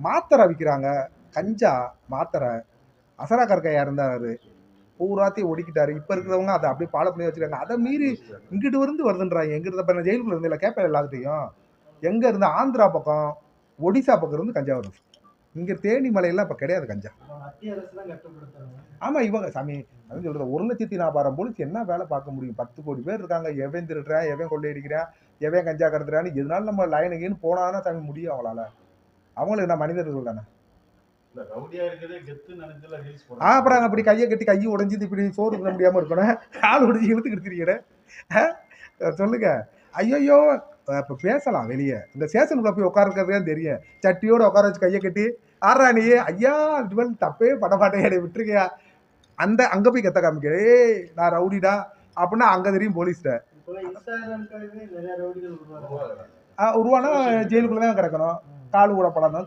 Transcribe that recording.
மாத்திரை விற்கிறாங்க. கஞ்சா, மாத்திரை. அசரா கற்கையா இருந்தாரு. பூராத்தையும் ஒடுக்கிட்டாரு. இப்ப இருக்கிறவங்க அத அப்படியே ஃபாலோ பண்ணி வச்சிருக்காங்க. அத மீறி இங்கிட்டு இருந்து வருதுன்றாங்க. எங்கிட்டு இப்ப நான் ஜெயிலுக்குள்ள இருந்தேன்ல கேட்பேன் எல்லார்கிட்டயும். எங்க இருந்து ஆந்திரா பக்கம், ஒடிசா பக்கம் இருந்து கஞ்சா வருது. இங்க தேனி மலையெல்லாம் இப்ப கிடையாது கஞ்சா. ஆமா இவங்க சாமி அதான் சொல்றேன் 1,40,000 போலீஸ் என்ன வேலை பார்க்க முடியும்? 10 கோடி பேர் இருக்காங்க. எவன் திருடுறான், எவன் கொள்ளையடிக்கிறான், எவன் கஞ்சா கடத்துறான்னு எதுனாலும் நம்ம லைனு கீன்னு போனாதானே சாமி முடியும் அவங்களால. அவங்களும் என்ன மனிதர்கள் தானே. அப்புறம் அப்படி கையை கட்டி கை உடைஞ்சு இப்படி சோறு தின்ன முடியாம இருக்கணும். கால் உடைஞ்சு இழுத்துக்கிட்டு திரியிற சொல்லுங்க. ஐயோ இப்ப பேசலாம் வெளியே. இந்த ஸ்டேஷனுக்குள்ள போய் உட்கார்றதுக்கே தெரியும். சட்டியோட உட்கார வச்சு கையை கட்டி ஆறா நீ ஐயா இவன் தப்பே பட மாட்டேன் விட்டுருக்கியா அந்த அங்க போய் கத்த காமிக்க ஏய் நான் ரவுடிடா அப்படின்னா அங்க தெரியும் போலீஸ்ட உருவானா ஜெயிலுக்குள்ளதான் கிடக்கணும். காலு கூட படணும்.